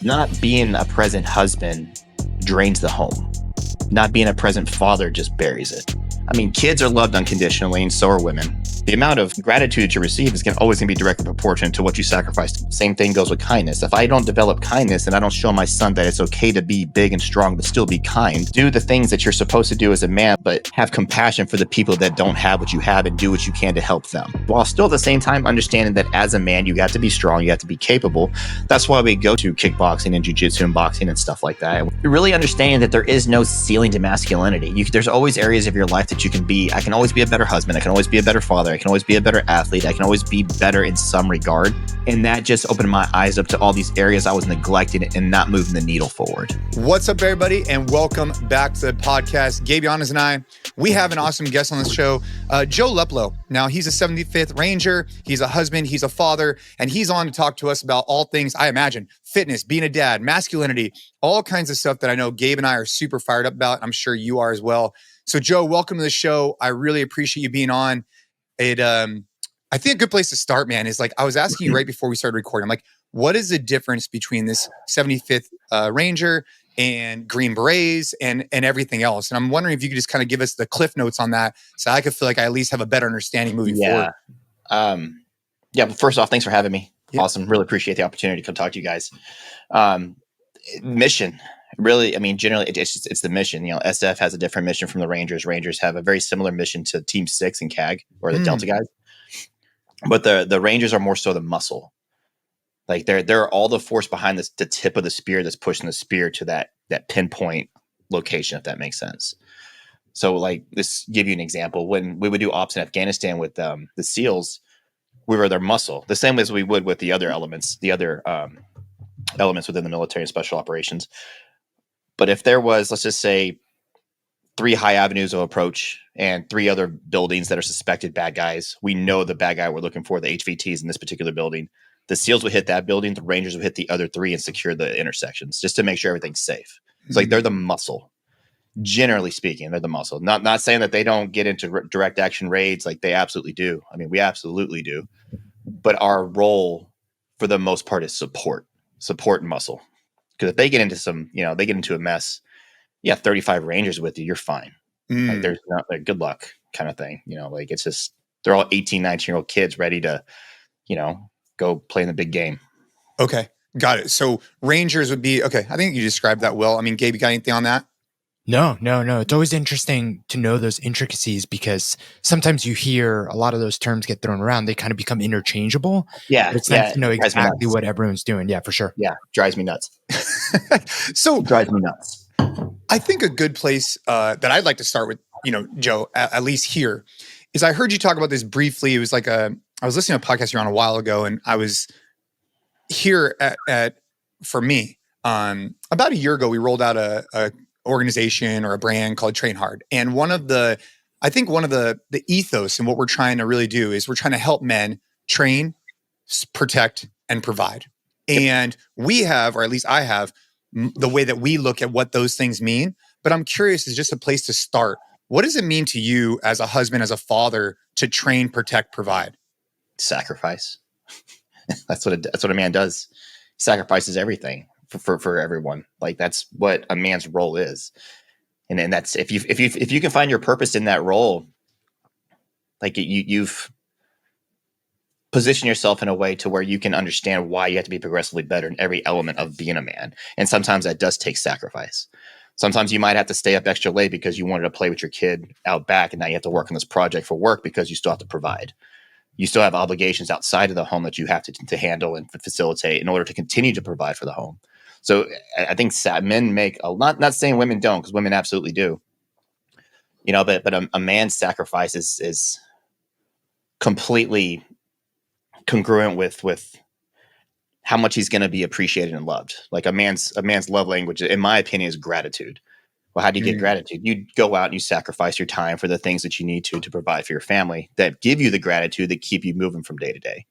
Not being a present husband drains the home. Not being a present father just buries it. I mean, kids are loved unconditionally, and so are women. The amount of gratitude you receive is always going to be directly proportionate to what you sacrificed. Same thing goes with kindness. If I don't develop kindness and I don't show my son that it's okay to be big and strong, but still be kind, do the things that you're supposed to do as a man, but have compassion for the people that don't have what you have and do what you can to help them. While still at the same time understanding that as a man, you got to be strong, you have to be capable. That's why we go to kickboxing and jiu-jitsu and boxing and stuff like that. You're really understanding that there is no ceiling to masculinity. There's always areas of your life that you can be. I can always be a better husband. I can always be a better father. I can always be a better athlete. I can always be better in some regard. And that just opened my eyes up to all these areas I was neglecting and not moving the needle forward. What's up, everybody, and welcome back to the podcast. Gabe Yanez and I, we have an awesome guest on this show, Joe Luplow. Now, he's a 75th Ranger. He's a husband. He's a father. And he's on to talk to us about all things, I imagine, fitness, being a dad, masculinity, all kinds of stuff that I know Gabe and I are super fired up about. I'm sure you are as well. So, Joe, welcome to the show. I really appreciate you being on. I think a good place to start, man, is like I was asking you right before we started recording. I'm like, what is the difference between this 75th Ranger and Green Berets and everything else? And I'm wondering if you could just kind of give us the cliff notes on that, so I could feel like I at least have a better understanding moving forward. But first off, thanks for having me. Yeah. Awesome. Really appreciate the opportunity to come talk to you guys. Mission. Really, I mean, generally, it's the mission. You know, SF has a different mission from the Rangers. Rangers have a very similar mission to Team 6 and CAG, or the Delta guys. But the Rangers are more so the muscle. Like they're all the force behind the tip of the spear that's pushing the spear to that pinpoint location, if that makes sense. So, like, this give you an example. When we would do ops in Afghanistan with the SEALs, we were their muscle, the same way as we would with the other elements, elements within the military and special operations. But if there was, let's just say, 3 high avenues of approach and 3 other buildings that are suspected bad guys, we know the bad guy we're looking for, the HVTs in this particular building. The SEALs would hit that building. The Rangers would hit the other 3 and secure the intersections just to make sure everything's safe. It's like they're the muscle. Generally speaking, they're the muscle. Not saying that they don't get into direct action raids. Like, they absolutely do. I mean, we absolutely do. But our role, for the most part, is support and muscle. Because if they get into a mess, 35 Rangers with you, you're fine. Like, there's not like good luck kind of thing. Like, it's just, they're all 18, 19-year-old kids ready to, go play in the big game. Okay. Got it. So Rangers would be, okay. I think you described that well. I mean, Gabe, you got anything on that? No. It's always interesting to know those intricacies, because sometimes you hear a lot of those terms get thrown around. They kind of become interchangeable. Yeah. But it's nice to know exactly what everyone's doing. Yeah, for sure. Yeah. Drives me nuts. Drives me nuts. I think a good place that I'd like to start with, Joe, at least here, is I heard you talk about this briefly. It was like I was listening to a podcast you're on a while ago, and I was here for me, about a year ago, we rolled out a organization or a brand called Train Hard. And one of the ethos and what we're trying to really do is we're trying to help men train, protect, and provide. And we have, or at least I have, the way that we look at what those things mean. But I'm curious, is just a place to start. What does it mean to you as a husband, as a father, to train, protect, provide? Sacrifice. That's what a man does. He sacrifices everything for everyone. Like, that's what a man's role is. And that's, if you can find your purpose in that role, like, you've position yourself in a way to where you can understand why you have to be progressively better in every element of being a man. And sometimes that does take sacrifice. Sometimes you might have to stay up extra late because you wanted to play with your kid out back, and now you have to work on this project for work because you still have to provide. You still have obligations outside of the home that you have to handle and facilitate in order to continue to provide for the home. So I think men make not saying women don't, because women absolutely do, but a man's sacrifice is completely congruent with how much he's going to be appreciated and loved. Like, a man's love language, in my opinion, is gratitude. Well, how do you get gratitude? You go out and you sacrifice your time for the things that you need to provide for your family that give you the gratitude that keep you moving from day to day.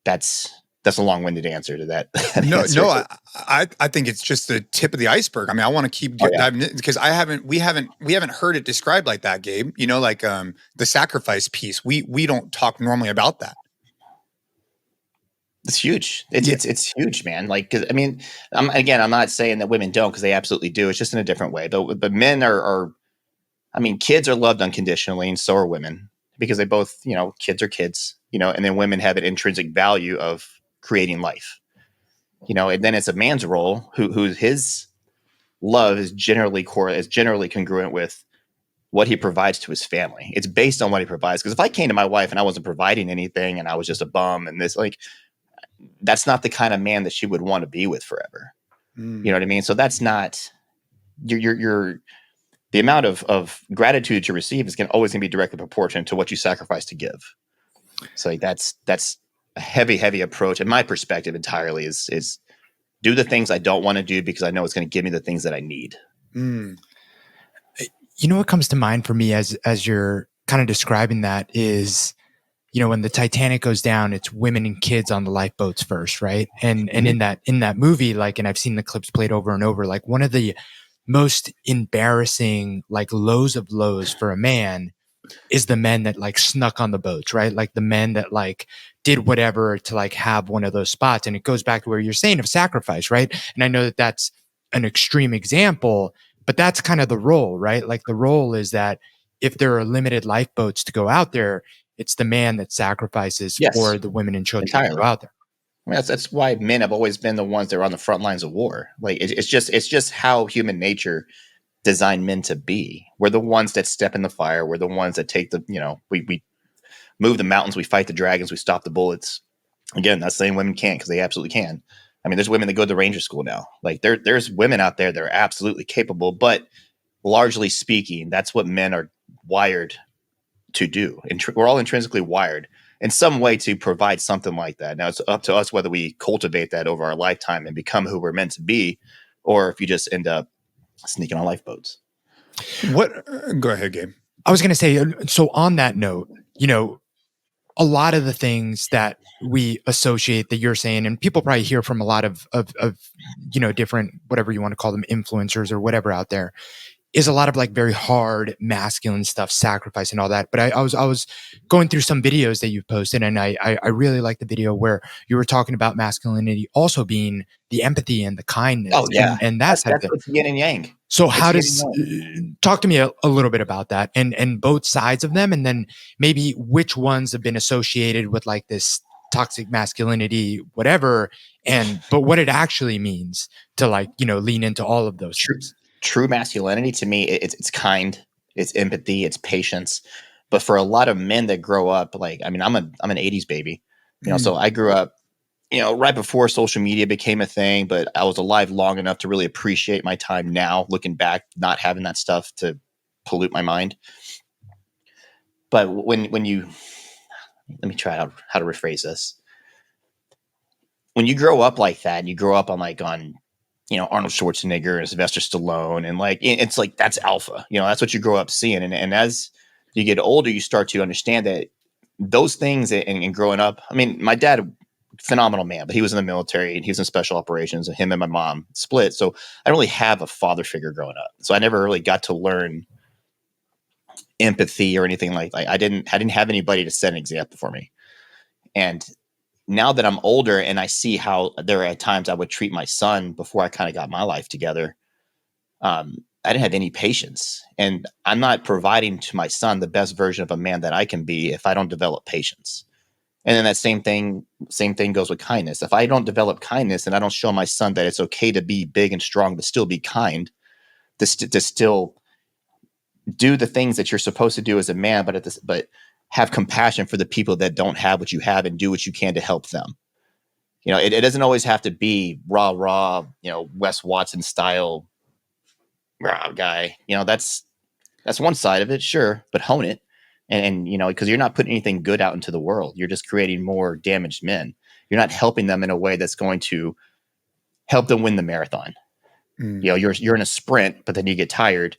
That's a long-winded answer to that. I think it's just the tip of the iceberg. I mean, I want to keep diving in, because we haven't heard it described like that, Gabe. The sacrifice piece. We don't talk normally about that. It's huge. It's huge, man. Like, 'cause, I mean, I'm not saying that women don't, because they absolutely do. It's just in a different way. But men are, I mean, kids are loved unconditionally, and so are women, because they both, kids are kids, and then women have an intrinsic value of creating life, and then it's a man's role who his love is generally congruent with what he provides to his family. It's based on what he provides. Because if I came to my wife and I wasn't providing anything and I was just a bum and this, like, that's not the kind of man that she would want to be with forever. You know what I mean? So that's not your the amount of gratitude to receive is always gonna be directly proportionate to what you sacrifice to give. So like that's a heavy approach. And my perspective entirely is do the things I don't want to do because I know it's going to give me the things that I need. What comes to mind for me as you're kind of describing that is, when the Titanic goes down, it's women and kids on the lifeboats first, right? And in that movie, like, and I've seen the clips played over and over, like one of the most embarrassing, like, lows of lows for a man is the men that like snuck on the boats, right? Like the men that like did whatever to like have one of those spots. And it goes back to where you're saying of sacrifice, right? And I know that that's an extreme example, but that's kind of the role, right? Like the role is that if there are limited lifeboats to go out there, it's the man that sacrifices for the women and children to go out there. I mean, that's why men have always been the ones that are on the front lines of war. Like it's just how human nature designed men to be. We're the ones that step in the fire. We're the ones that take the, we move the mountains, we fight the dragons, we stop the bullets. Again, not saying women can't, because they absolutely can. I mean, there's women that go to Ranger school now. Like there's women out there that are absolutely capable, but largely speaking, that's what men are wired to do. And we're all intrinsically wired in some way to provide something like that. Now it's up to us whether we cultivate that over our lifetime and become who we're meant to be, or if you just end up sneaking on lifeboats. Go ahead, Gabe. I was going to say, so on that note, a lot of the things that we associate that you're saying, and people probably hear from a lot of different, whatever you want to call them, influencers or whatever out there, is a lot of like very hard masculine stuff, sacrifice and all that. But I was going through some videos that you've posted, and I really like the video where you were talking about masculinity also being the empathy and the kindness. Oh yeah, and that's what's yin and yang. So how does talk to me a little bit about that and both sides of them, and then maybe which ones have been associated with like this toxic masculinity, whatever, but what it actually means to like, lean into all of those things. True masculinity to me, it's kind, it's empathy, it's patience. But for a lot of men that grow up, like, I mean, I'm an 80s baby, so I grew up, right before social media became a thing, but I was alive long enough to really appreciate my time now, looking back, not having that stuff to pollute my mind. But when you, let me try how to rephrase this. When you grow up like that, and you grow up on Arnold Schwarzenegger and Sylvester Stallone, and like, it's like, that's alpha, that's what you grow up seeing. And as you get older, you start to understand that those things and growing up, I mean, my dad, phenomenal man, but he was in the military and he was in special operations, and him and my mom split. So I don't really have a father figure growing up. So I never really got to learn empathy or anything like that. I didn't have anybody to set an example for me. And now that I'm older and I see how there are at times I would treat my son before I kind of got my life together, I didn't have any patience. And I'm not providing to my son the best version of a man that I can be if I don't develop patience. And then that same thing goes with kindness. If I don't develop kindness and I don't show my son that it's okay to be big and strong, but still be kind, to still do the things that you're supposed to do as a man, but have compassion for the people that don't have what you have, and do what you can to help them. It doesn't always have to be raw, Wes Watson style guy. That's one side of it, sure, but hone it. And because you're not putting anything good out into the world, you're just creating more damaged men. You're not helping them in a way that's going to help them win the marathon. You're in a sprint, but then you get tired,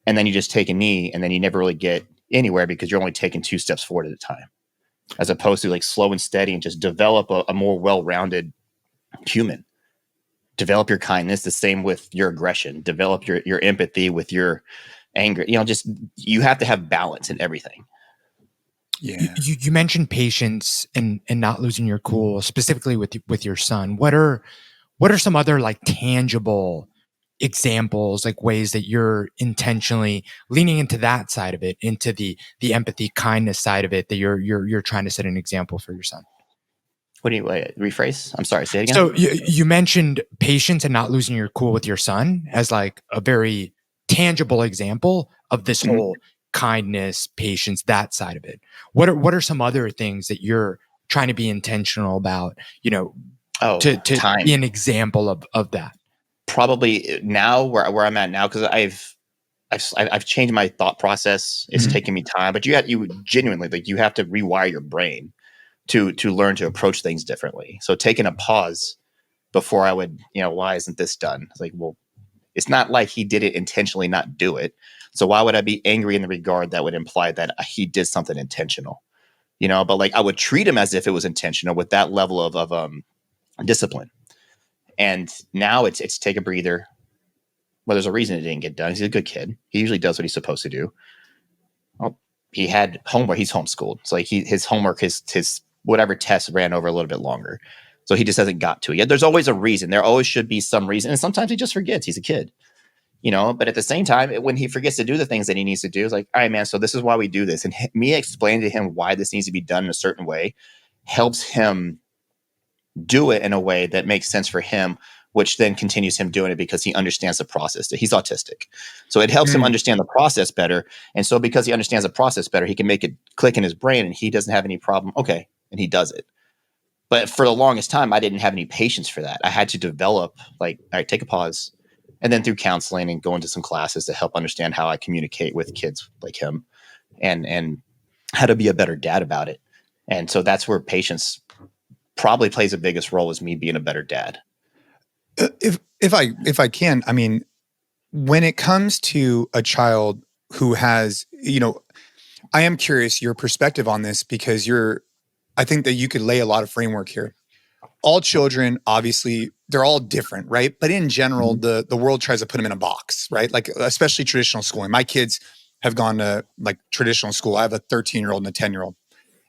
and then you just take a knee, and then you never really get anywhere because you're only taking 2 steps forward at a time, as opposed to like slow and steady and just develop a more well-rounded human. Develop your kindness, the same with your aggression. Develop your empathy with your anger. You have to have balance in everything. Yeah. You mentioned patience and not losing your cool, specifically with your son. What are some other like tangible examples, like ways that you're intentionally leaning into that side of it, into the empathy, kindness side of it, that you're trying to set an example for your son? What do you rephrase? I'm sorry, say it again. So you mentioned patience and not losing your cool with your son as like a very tangible example of this whole kindness, patience, that side of it. What are some other things that you're trying to be intentional about, to time. be an example of that? Probably now where I'm at now, because I've changed my thought process. It's taken me time, but you genuinely, like, you have to rewire your brain to learn to approach things differently. So taking a pause before I would, why isn't this done? It's like, well, it's not like he did it intentionally, not do it. So why would I be angry in the regard that would imply that he did something intentional? But like, I would treat him as if it was intentional with that level of discipline. And now it's take a breather. Well, there's a reason it didn't get done. He's a good kid. He usually does what he's supposed to do. Well, he had homework. He's homeschooled. So like his homework, his whatever test ran over a little bit longer. So he just hasn't got to it yet. There's always a reason. There always should be some reason. And sometimes he just forgets. He's a kid, but at the same time, when he forgets to do the things that he needs to do, it's like, all right, man, so this is why we do this. And me explaining to him why this needs to be done in a certain way helps him do it in a way that makes sense for him, which then continues him doing it because he understands the process. He's autistic. So it helps him understand the process better. And so because he understands the process better, he can make it click in his brain and he doesn't have any problem. Okay. And he does it. But for the longest time, I didn't have any patience for that. I had to develop, like, all right, take a pause. And then through counseling and go into some classes to help understand how I communicate with kids like him and how to be a better dad about it. And so that's where patience probably plays the biggest role, is me being a better dad. If I can, I mean, when it comes to a child who has, I am curious your perspective on this, because I think that you could lay a lot of framework here. All children, obviously, they're all different, right? But in general, the world tries to put them in a box, right? Like, especially traditional schooling. My kids have gone to like traditional school. I have a 13-year-old and a 10-year-old.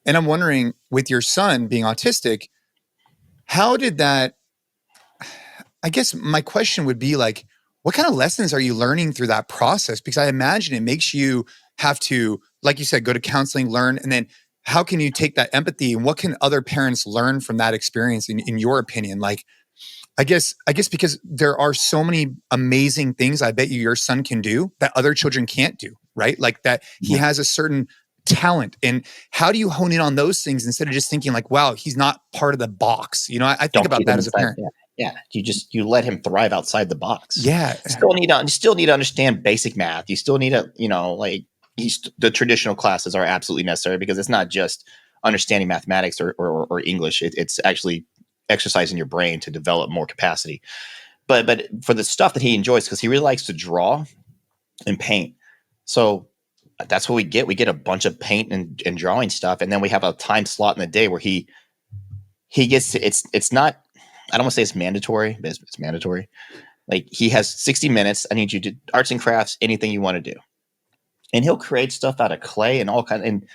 And I'm wondering, with your son being autistic, how did that, I guess my question would be like, what kind of lessons are you learning through that process? Because I imagine it makes you have to, like you said, go to counseling, learn, and then how can you take that empathy and what can other parents learn from that experience in your opinion? Like, I guess because there are so many amazing things I bet your son can do that other children can't do, right? Like that he has a certain talent. And how do you hone in on those things instead of just thinking like, wow, he's not part of the box? I think about that as a parent. Yeah. You let him thrive outside the box. Yeah. You still need to understand basic math. You still need to, the traditional classes are absolutely necessary, because it's not just understanding mathematics or English. It's actually exercising your brain to develop more capacity. But for the stuff that he enjoys, because he really likes to draw and paint. So that's what we get. We get a bunch of paint and drawing stuff. And then we have a time slot in the day where he gets to, it's not, I don't want to say it's mandatory, but it's mandatory. Like, he has 60 minutes. I need you to arts and crafts, anything you want to do. And he'll create stuff out of clay and all kinds. And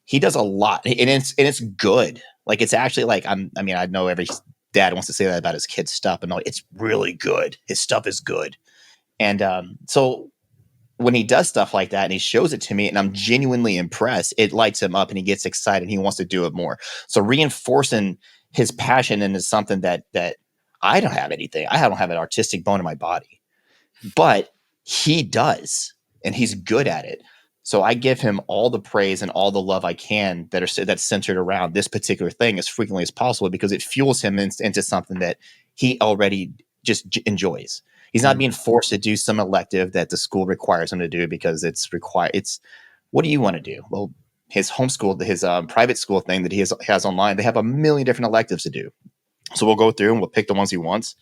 he does a lot, and it's good. Like, it's actually like, I know every dad wants to say that about his kid's stuff, and it's really good. His stuff is good. And so when he does stuff like that and he shows it to me and I'm genuinely impressed, it lights him up and he gets excited and he wants to do it more. So reinforcing his passion into something that I don't have anything. I don't have an artistic bone in my body, but he does, and he's good at it. So I give him all the praise and all the love I can that's centered around this particular thing as frequently as possible, because it fuels him into something that he already just enjoys. He's not being forced to do some elective that the school requires him to do because it's required. It's, what do you want to do? Well, his homeschool, his private school thing that he has online, they have a million different electives to do. So we'll go through and we'll pick the ones he wants.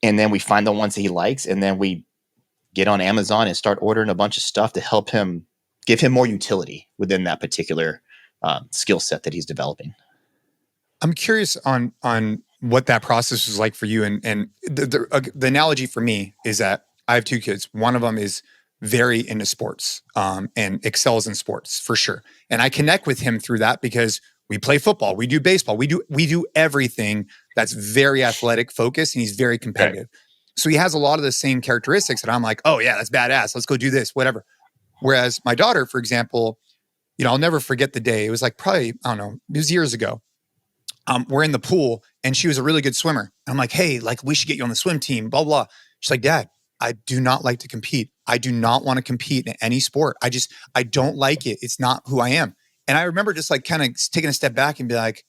And then we find the ones that he likes. And then we get on Amazon and start ordering a bunch of stuff to help him, give him more utility within that particular skill set that he's developing. I'm curious on what that process was like for you. And the analogy for me is that I have two kids. One of them is very into sports and excels in sports for sure. And I connect with him through that because we play football, we do baseball, we do everything that's very athletic focused, and he's very competitive. Right. So he has a lot of the same characteristics that I'm like, oh yeah, that's badass. Let's go do this, whatever. Whereas my daughter, for example, I'll never forget the day. It was like probably, I don't know, it was years ago. We're in the pool and she was a really good swimmer. I'm like, hey, like we should get you on the swim team, blah, blah. She's like, Dad, I do not like to compete. I do not want to compete in any sport. I don't like it. It's not who I am. And I remember just like kind of taking a step back and be like,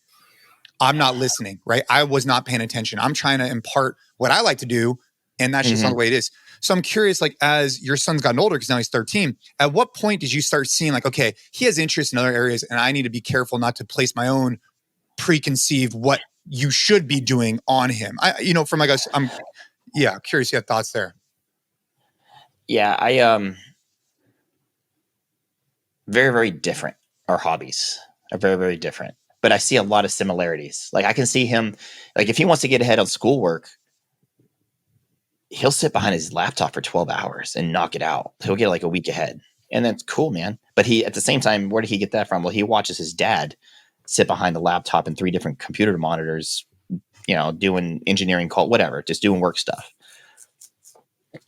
I'm not listening, right? I was not paying attention. I'm trying to impart what I like to do. And that's just not the way it is. So I'm curious, like, as your son's gotten older, because now he's 13, at what point did you start seeing like, okay, he has interest in other areas and I need to be careful not to place my own preconceived what you should be doing on him? From like I'm curious, you have thoughts there. Yeah, very, very different. Our hobbies are very, very different, but I see a lot of similarities. Like I can see him, like if he wants to get ahead on schoolwork, he'll sit behind his laptop for 12 hours and knock it out. He'll get like a week ahead. And that's cool, man. But he, at the same time, where did he get that from? Well, he watches his dad sit behind the laptop and 3 different computer monitors, doing engineering call, whatever, just doing work stuff.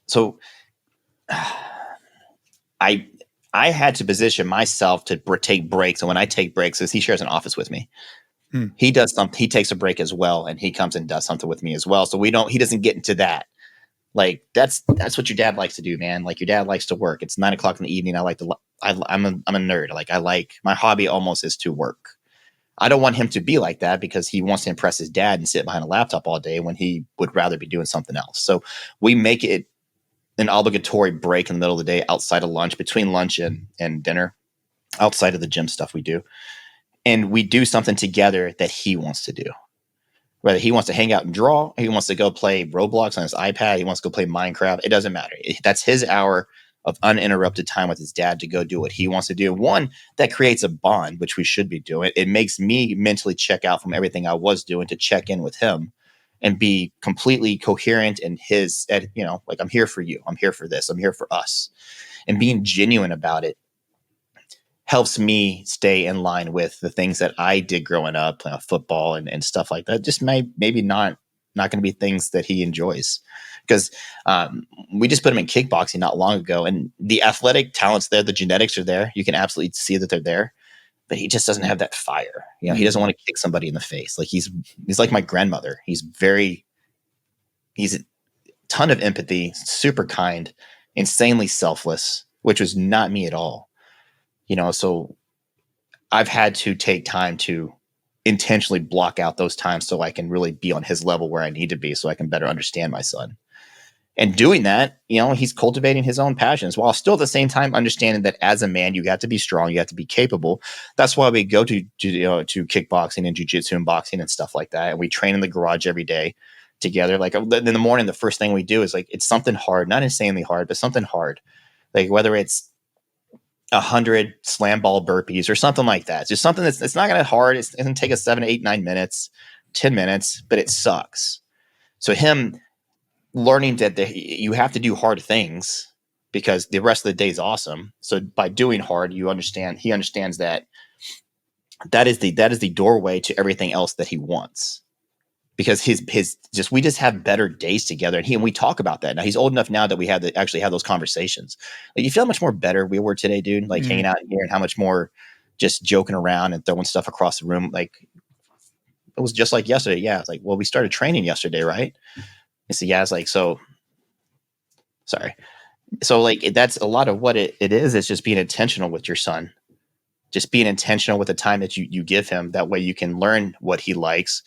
So I had to position myself to take breaks. And when I take breaks, because he shares an office with me, he does something, he takes a break as well. And he comes and does something with me as well. So he doesn't get into that. Like that's what your dad likes to do, man. Like your dad likes to work. It's 9:00 in the evening. I'm a nerd. Like my hobby almost is to work. I don't want him to be like that because he wants to impress his dad and sit behind a laptop all day when he would rather be doing something else. So we make it an obligatory break in the middle of the day outside of lunch, between lunch and dinner, outside of the gym stuff we do. And we do something together that he wants to do. Whether he wants to hang out and draw, he wants to go play Roblox on his iPad, he wants to go play Minecraft, it doesn't matter. That's his hour of uninterrupted time with his dad to go do what he wants to do. One, that creates a bond, which we should be doing. It makes me mentally check out from everything I was doing to check in with him and be completely coherent in like I'm here for you. I'm here for this. I'm here for us. And being genuine about it helps me stay in line with the things that I did growing up, playing football and stuff like that. Just maybe not going to be things that he enjoys, because we just put him in kickboxing not long ago, and the athletic talent's there, the genetics are there. You can absolutely see that they're there, but he just doesn't have that fire. He doesn't want to kick somebody in the face. Like he's like my grandmother. He's a ton of empathy, super kind, insanely selfless, which was not me at all. So I've had to take time to intentionally block out those times so I can really be on his level where I need to be so I can better understand my son. And doing that, he's cultivating his own passions while still at the same time understanding that as a man, you got to be strong, you have to be capable. That's why we go to kickboxing and jiu-jitsu and boxing and stuff like that. And we train in the garage every day together. Like in the morning, the first thing we do is like, it's something hard, not insanely hard, but something hard. Like whether it's 100 slam ball burpees or something like that. It's just something it's not going to hard. It's going to take us 7, 8, 9 minutes, 10 minutes, but it sucks. So him learning that you have to do hard things because the rest of the day is awesome. So by doing hard, he understands that is the doorway to everything else that he wants. Because we just have better days together, and we talk about that. Now he's old enough now that we have to actually have those conversations. Like, you feel how much more better we were today, dude. Like hanging out here, and how much more just joking around and throwing stuff across the room. Like it was just like yesterday. Yeah, it's like, well, we started training yesterday, right? And so yeah, it's like, so sorry. So like that's a lot of what it is. It's just being intentional with your son. Just being intentional with the time that you give him. That way you can learn what he likes,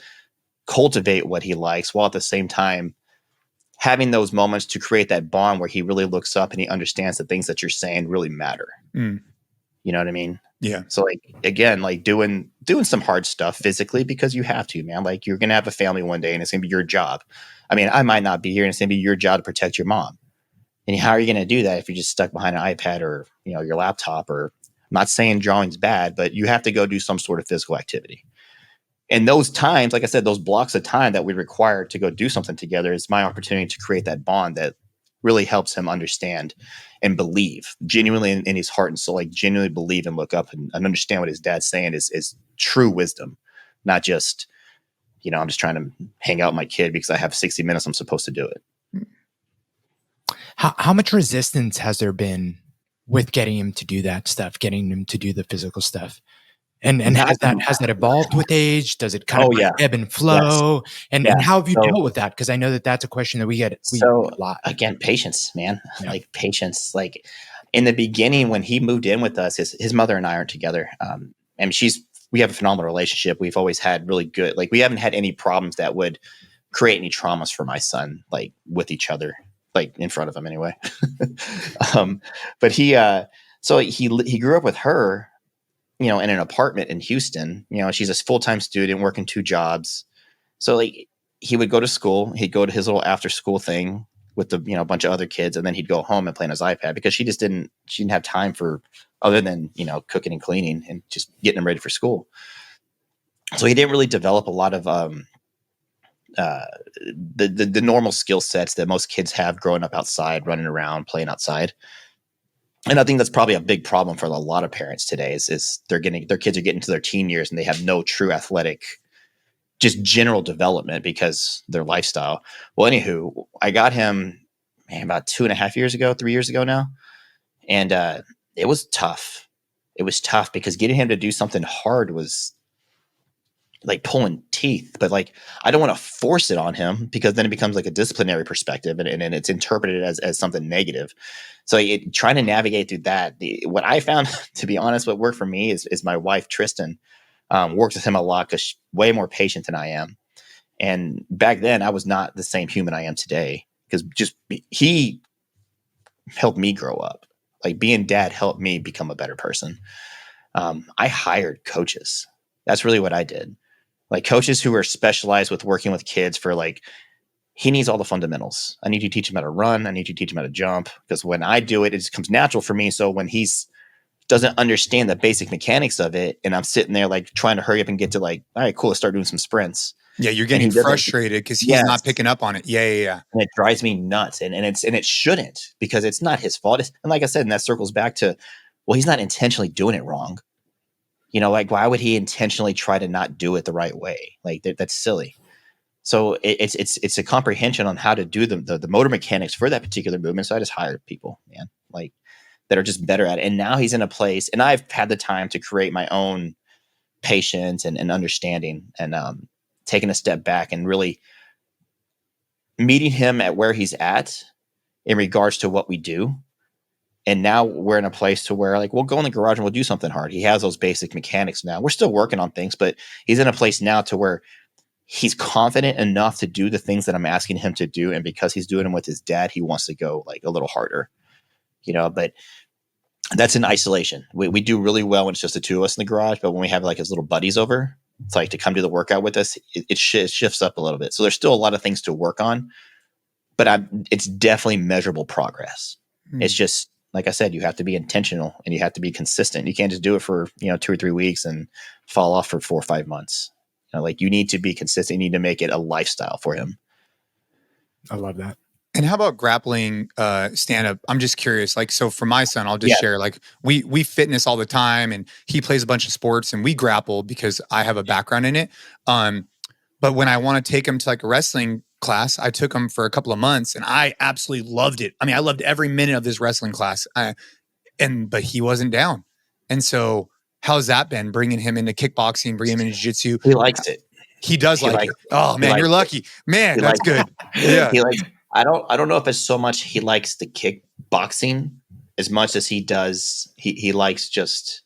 cultivate what he likes, while at the same time having those moments to create that bond where he really looks up and he understands the things that you're saying really matter. You know what I mean? Yeah. So like, again, like doing some hard stuff physically because you have to, man. Like you're going to have a family one day and it's going to be your job. I mean, I might not be here and it's going to be your job to protect your mom. And how are you going to do that if you're just stuck behind an iPad or, your laptop? Or I'm not saying drawing's bad, but you have to go do some sort of physical activity. And those times, like I said, those blocks of time that we require to go do something together is my opportunity to create that bond that really helps him understand and believe genuinely in his heart and soul, like genuinely believe and look up and understand what his dad's saying is true wisdom, not just, I'm just trying to hang out with my kid because I have 60 minutes. I'm supposed to do it. How much resistance has there been with getting him to do that stuff, getting him to do the physical stuff? And has that evolved with age? Does it kind of ebb and flow? Yes. And how have you dealt with that? Because I know that's a question that we get a lot. Again, patience, man. Yeah. Like patience. Like in the beginning, when he moved in with us, his mother and I aren't together. And we have a phenomenal relationship. We've always had really good, like we haven't had any problems that would create any traumas for my son, like with each other, like in front of him anyway. But he grew up with her, in an apartment in Houston. She's a full-time student working 2 jobs. So like he would go to school, he'd go to his little after school thing with the, a bunch of other kids. And then he'd go home and play on his iPad because she didn't have time for other than, cooking and cleaning and just getting him ready for school. So he didn't really develop a lot of, the normal skill sets that most kids have growing up outside, running around, playing outside. And I think that's probably a big problem for a lot of parents today is their kids are getting to their teen years and they have no true athletic, just general development because their lifestyle. Well, anywho, I got him about 3 years ago now. And it was tough. It was tough because getting him to do something hard was like pulling teeth, but like, I don't want to force it on him because then it becomes like a disciplinary perspective and it's interpreted as something negative. So trying to navigate through that, what I found, to be honest, what worked for me is my wife, Tristan, works with him a lot because she's way more patient than I am. And back then I was not the same human I am today because he helped me grow up. Like being dad helped me become a better person. I hired coaches. That's really what I did. Like coaches who are specialized with working with kids for like, he needs all the fundamentals. I need you to teach him how to run. I need you to teach him how to jump because when I do it, it just comes natural for me. So when he's doesn't understand the basic mechanics of it and I'm sitting there like trying to hurry up and get to like, all right, cool, let's start doing some sprints. Yeah, you're getting frustrated because he's not picking up on it. Yeah. And it drives me nuts. And it shouldn't because it's not his fault. And like I said, and that circles back to, well, he's not intentionally doing it wrong. Like why would he intentionally try to not do it the right way? Like that's silly. So it's a comprehension on how to do the motor mechanics for that particular movement. So I just hired people, man, like that are just better at it. And now he's in a place, and I've had the time to create my own patience and understanding and taking a step back and really meeting him at where he's at in regards to what we do. And now we're in a place to where like, we'll go in the garage and we'll do something hard. He has those basic mechanics now. We're still working on things, but he's in a place now to where he's confident enough to do the things that I'm asking him to do. And because he's doing them with his dad, he wants to go like a little harder, but that's in isolation. We do really well when it's just the 2 of us in the garage, but when we have like his little buddies over, it's like to come do the workout with us, it shifts up a little bit. So there's still a lot of things to work on, but it's definitely measurable progress. It's just, like I said, you have to be intentional and you have to be consistent. You can't just do it for, 2 or 3 weeks and fall off for 4 or 5 months. Like you need to be consistent. You need to make it a lifestyle for him. I love that. And how about grappling stand-up? I'm just curious. Like, so for my son, I'll just share, like we fitness all the time and he plays a bunch of sports and we grapple because I have a background in it. But when I want to take him to like a wrestling class, I took him for a couple of months and I absolutely loved it. I mean, I loved every minute of this wrestling class but he wasn't down. And so how's that been bringing him into kickboxing, bringing him into jiu-jitsu? He likes it. He does like it. Oh man, you're lucky, man. That's good. Yeah. He likes, I don't know if it's so much he likes the kickboxing as much as he does. He likes just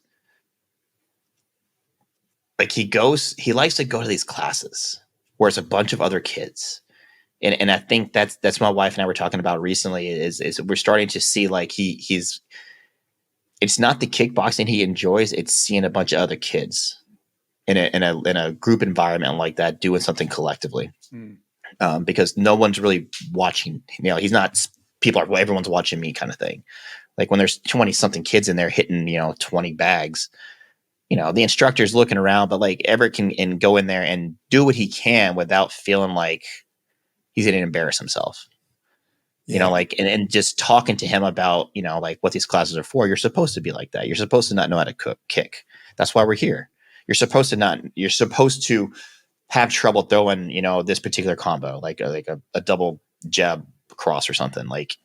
like he likes to go to these classes where it's a bunch of other kids. And I think that's my wife and I were talking about recently is we're starting to see like he's it's not the kickboxing he enjoys, it's seeing a bunch of other kids in a group environment like that doing something collectively. Because no one's really watching, he's not everyone's watching me kind of thing. Like when there's 20 something kids in there hitting, 20 bags, the instructor's looking around, but like Everett can go in there and do what he can without feeling like he's going to embarrass himself. like, and just talking to him about, like what these classes are for. You're supposed to be like that. You're supposed to not know how to kick. That's why we're here. You're supposed to have trouble throwing, this particular combo, like a double jab cross or something. Like,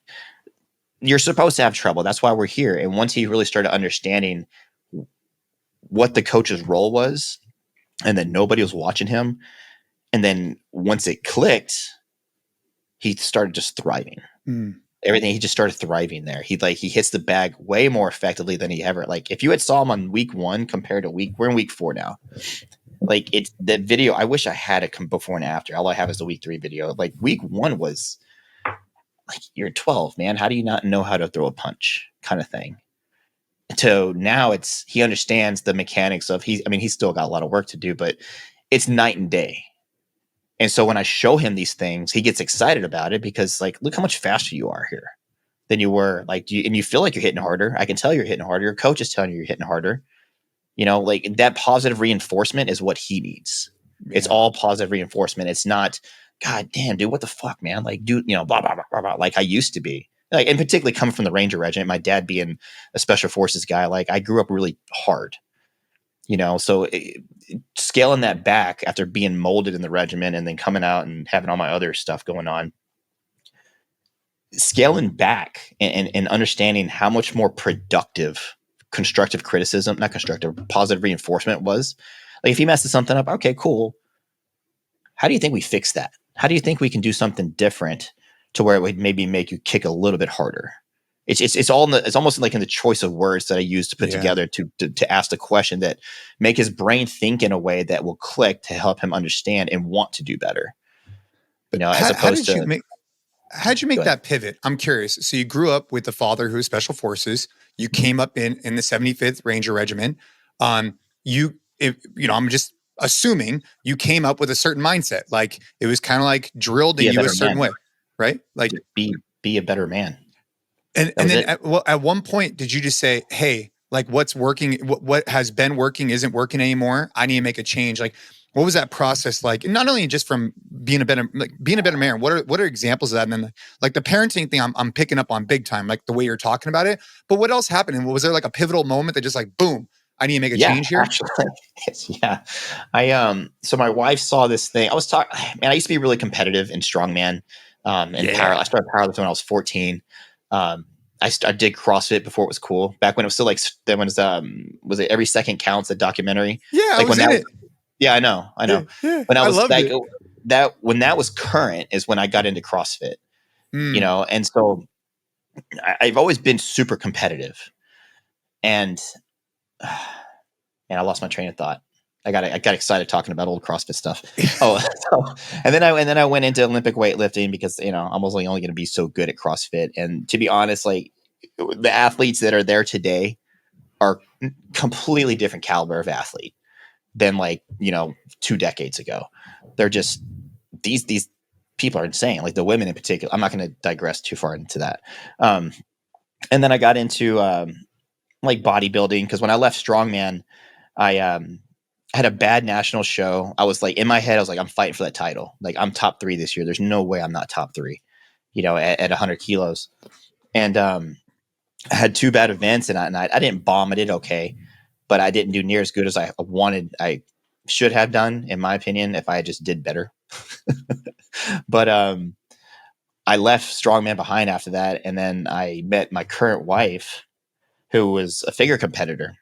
you're supposed to have trouble. That's why we're here. And once he really started understanding what the coach's role was, and then nobody was watching him, and then once it clicked, he started just thriving. Everything, he just started thriving there. He hits the bag way more effectively than he ever, like, if you had saw him on week 1 compared to we're in week 4 now. Like, it's the video. I wish I had it come before and after. All I have is the week 3 video. Like, week 1 was like, you're 12, man. How do you not know how to throw a punch, kind of thing? So now he understands the mechanics of he's still got a lot of work to do, but it's night and day. And so when I show him these things, he gets excited about it because, like, look how much faster you are here than you were. Like, and you feel like you're hitting harder. I can tell you're hitting harder. Your coach is telling you you're hitting harder. Like, that positive reinforcement is what he needs. Yeah. It's all positive reinforcement. It's not, God damn, dude, what the fuck, man? Like, dude, blah, blah, blah, blah, blah, like I used to be. Like, and particularly coming from the Ranger Regiment, my dad being a special forces guy, like, I grew up really hard. So scaling that back after being molded in the regiment and then coming out and having all my other stuff going on, scaling back and understanding how much more productive constructive criticism, not constructive, positive reinforcement was. Like, if he messes something up, okay, cool. How do you think we fix that? How do you think we can do something different to where it would maybe make you kick a little bit harder? It's all it's almost like in the choice of words that I use to put together to ask the question that make his brain think in a way that will click to help him understand and want to do better. As opposed to how'd you make that pivot? I'm curious. So you grew up with a father who was special forces. You came up in the 75th Ranger Regiment. I'm just assuming you came up with a certain mindset. Like, it was kind of like drilled in you a certain way, right? Like, be a better man. And then at one point, did you just say, hey, like, what's working, what has been working isn't working anymore. I need to make a change. Like, what was that process like? And not only just from being a better man, what are examples of that? And then, like, the parenting thing, I'm picking up on big time, like the way you're talking about it. But what else happened? And was there like a pivotal moment that just like, boom, I need to make a change here? Actually, yeah. So my wife saw this thing. I used to be really competitive in strongman and power. I started powerlifting when I was 14. I did CrossFit before it was cool. Back when it was still like, then when was it Every Second Counts, the documentary? Yeah, like when that. Yeah, I know. Yeah, when I was like when that was current is when I got into CrossFit. And so I've always been super competitive, and I lost my train of thought. I got excited talking about old CrossFit stuff. And then I went into Olympic weightlifting because I was only going to be so good at CrossFit. And to be honest, like, the athletes that are there today are completely different caliber of athlete than 2 decades ago. They're just these people are insane. Like, the women in particular. I'm not going to digress too far into that. And then I got into like bodybuilding because when I left Strongman, I had a bad national show. I was like, in my head, I was like, I'm fighting for that title. Like, I'm top 3 this year. There's no way I'm not top 3, at 100 kilos. And I had 2 bad events, and I didn't bomb. I did okay, but I didn't do near as good as I wanted. I should have done, in my opinion, if I just did better. But I left Strongman behind after that, and then I met my current wife, who was a figure competitor.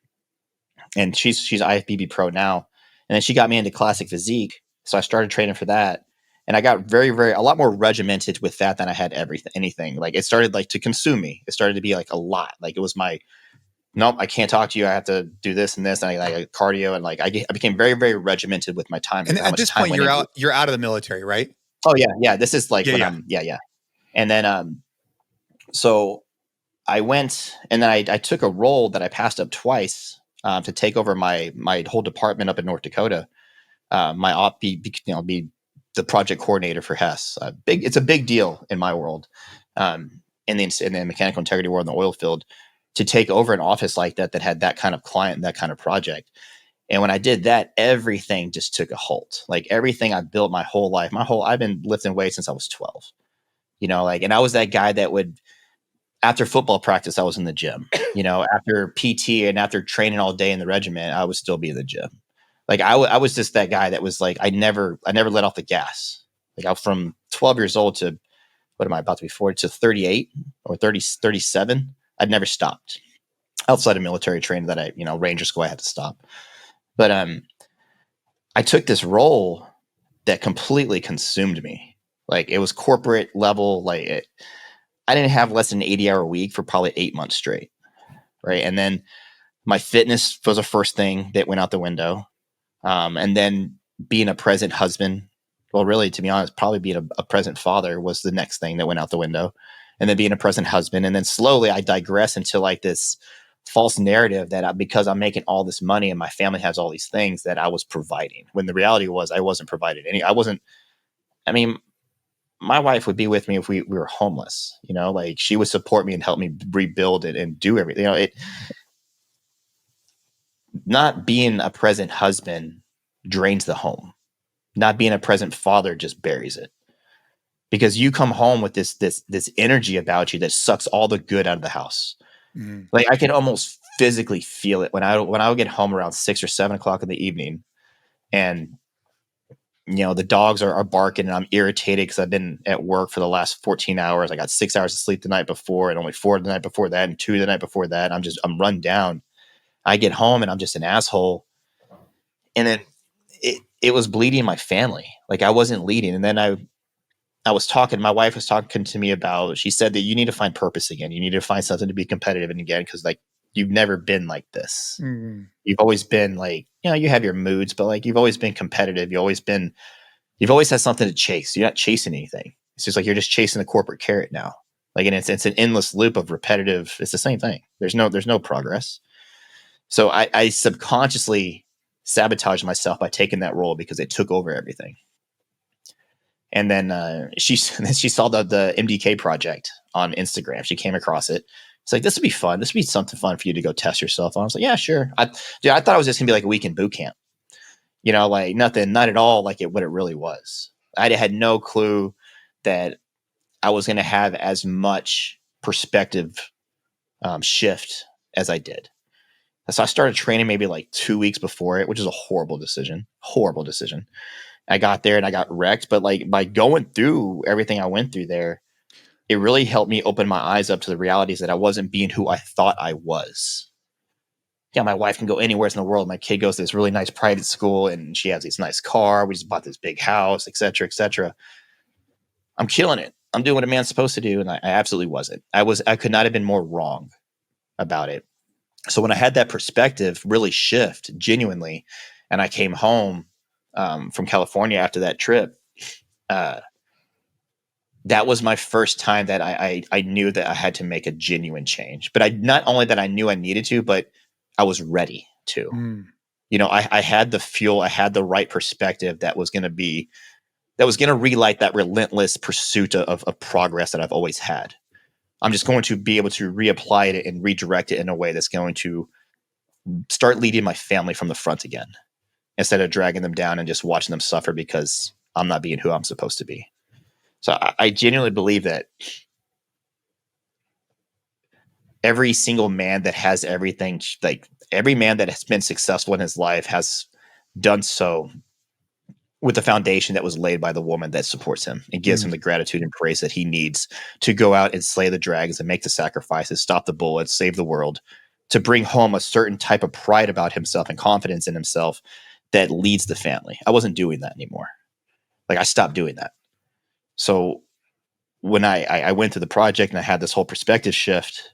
And she's IFBB pro now. And then she got me into classic physique. So I started training for that. And I got very, very, a lot more regimented with that than I had anything. Like, it started like to consume me. It started to be like a lot. Like, it was nope, I can't talk to you. I have to do this and this. And I cardio. And like, I became very, very regimented with my time. And at this point, you're out of the military, right? Oh yeah. Yeah. This is like when yeah. And then, so I went, and then I took a role that I passed up twice to take over my whole department up in North Dakota. My op be the project coordinator for Hess. It's a big deal in my world, in the mechanical integrity world, in the oil field, to take over an office like that had that kind of client and that kind of project. And when I did that, everything just took a halt. Like, everything I built my whole life, I've been lifting weights since I was 12. and I was that guy that would, after football practice, I was in the gym, after PT and after training all day in the regiment, I would still be in the gym. Like I was just that guy that was like, I never let off the gas. Like I was from 12 years old to, what am I about to be 40 to 38 or 30, 37. I'd never stopped outside of military training that Ranger School, I had to stop. But I took this role that completely consumed me. Like it was corporate level. Like I didn't have less than an 80-hour week for probably 8 months straight. Right. And then my fitness was the first thing that went out the window. And then being a present husband, well, really, to be honest, probably being a present father was the next thing that went out the window. And then being a present husband. And then slowly I digress into like this false narrative that because I'm making all this money and my family has all these things that I was providing, when the reality was I wasn't providing any. My wife would be with me if we were homeless, like she would support me and help me rebuild it and do everything. Not being a present husband drains the home. Not being a present father just buries it, because you come home with this energy about you that sucks all the good out of the house. Mm-hmm. Like I can almost physically feel it when I would get home around 6 or 7 o'clock in the evening, and the dogs are barking and I'm irritated because I've been at work for the last 14 hours. I got 6 hours of sleep the night before and only 4 the night before that and 2 the night before that. I'm run down. I get home and I'm just an asshole. And then it was bleeding my family. Like I wasn't leading. And then I was talking, my wife was talking to me about, she said that you need to find purpose again. You need to find something to be competitive in again. Cause like, you've never been like this. Mm-hmm. You've always been like, you have your moods, but like, you've always been competitive. You've always had something to chase. You're not chasing anything. It's just like, you're just chasing the corporate carrot now. Like, and it's an endless loop of repetitive. It's the same thing. There's no progress. So I subconsciously sabotaged myself by taking that role because it took over everything. And then she saw the MDK project on Instagram. She came across it. It's like, this would be fun. This would be something fun for you to go test yourself on. I was like, yeah, sure. I thought it was just gonna be like a weekend boot camp. Like nothing, not at all like what it really was. I had no clue that I was going to have as much perspective shift as I did. So I started training maybe like 2 weeks before it, which is a horrible decision. I got there and I got wrecked, but like by going through everything I went through there, it really helped me open my eyes up to the realities that I wasn't being who I thought I was. Yeah, my wife can go anywhere in the world. My kid goes to this really nice private school and she has this nice car. We just bought this big house, et cetera, et cetera. I'm killing it. I'm doing what a man's supposed to do. And I absolutely wasn't. I could not have been more wrong about it. So when I had that perspective really shift genuinely, and I came home from California after that trip, that was my first time that I knew that I had to make a genuine change. But not only that I knew I needed to, but I was ready to. I had the fuel, I had the right perspective that was going to relight that relentless pursuit of progress that I've always had. I'm just going to be able to reapply it and redirect it in a way that's going to start leading my family from the front again, instead of dragging them down and just watching them suffer because I'm not being who I'm supposed to be. So I genuinely believe that every single man that has everything, like every man that has been successful in his life has done so with the foundation that was laid by the woman that supports him and gives him the gratitude and praise that he needs to go out and slay the dragons and make the sacrifices, stop the bullets, save the world, to bring home a certain type of pride about himself and confidence in himself that leads the family. I wasn't doing that anymore. Like I stopped doing that. So when I went through the project and I had this whole perspective shift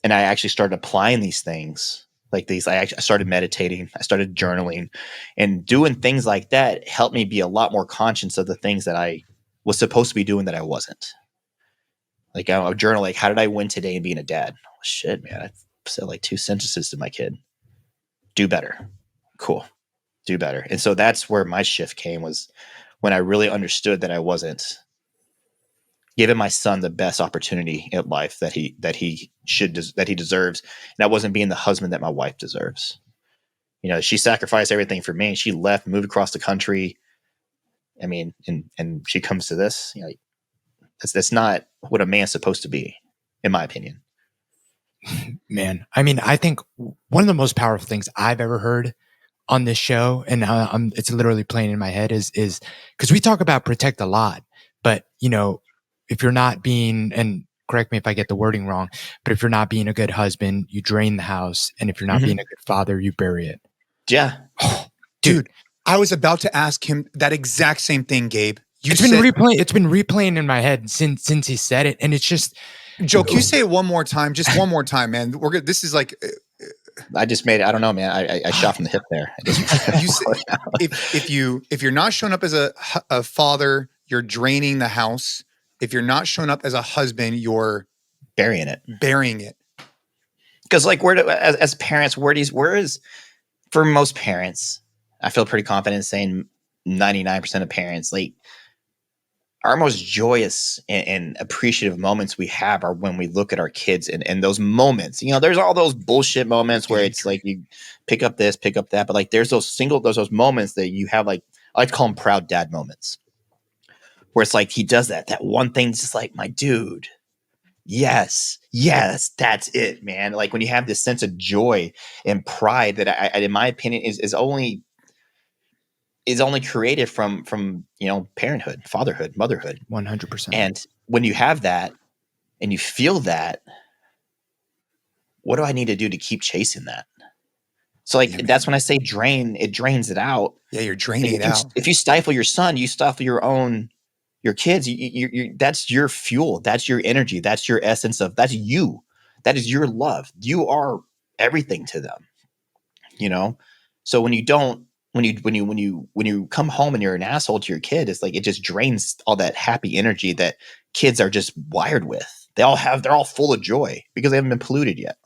and I actually started applying these things, like these, I started meditating, I started journaling, and doing things like that helped me be a lot more conscious of the things that I was supposed to be doing that I wasn't. Like I would journal, like, how did I win today in being a dad? Oh, shit, man. I said like 2 sentences to my kid. Do better. Cool. Do better. And so that's where my shift came, was when I really understood that I wasn't giving my son the best opportunity in life that he deserves. And I wasn't being the husband that my wife deserves. She sacrificed everything for me. She left, moved across the country. I mean, and she comes to this, That's not what a man's supposed to be, in my opinion. Man, I mean, I think one of the most powerful things I've ever heard on this show, and it's literally playing in my head, is because we talk about protect a lot, but you know, if you're not being, and correct me if I get the wording wrong, but if you're not being a good husband, you drain the house, and if you're not being a good father, you bury it. Yeah, dude, I was about to ask him that exact same thing, Gabe. It's been replaying in my head since he said it, and it's just. Joe, can you say it one more time? Just one more time, man. We're good. This is like. I just made it. I don't know, man. I shot from the hip there. If you're not showing up as a father, you're draining the house. If you're not showing up as a husband, you're burying it. Because like, as parents, where is for most parents? I feel pretty confident saying 99% of parents, like, our most joyous and appreciative moments we have are when we look at our kids and those moments. You know, there's all those bullshit moments where it's like you pick up this, pick up that, but like there's those moments that you have, like, I like to call them proud dad moments, where it's like he does that one thing, it's just like, my dude, yes, that's it, man. Like when you have this sense of joy and pride that I in my opinion is only created from you know, parenthood, fatherhood, motherhood. 100%. And when you have that and you feel that, what do I need to do to keep chasing that? So like, that's when I say drain, it drains it out. Yeah, you're draining it out. If you stifle your son, you stifle your kids. You that's your fuel. That's your energy. That's your essence that's you. That is your love. You are everything to them, you know? So when you come home and you're an asshole to your kid, it's like it just drains all that happy energy that kids are just wired with. They're all full of joy because they haven't been polluted yet.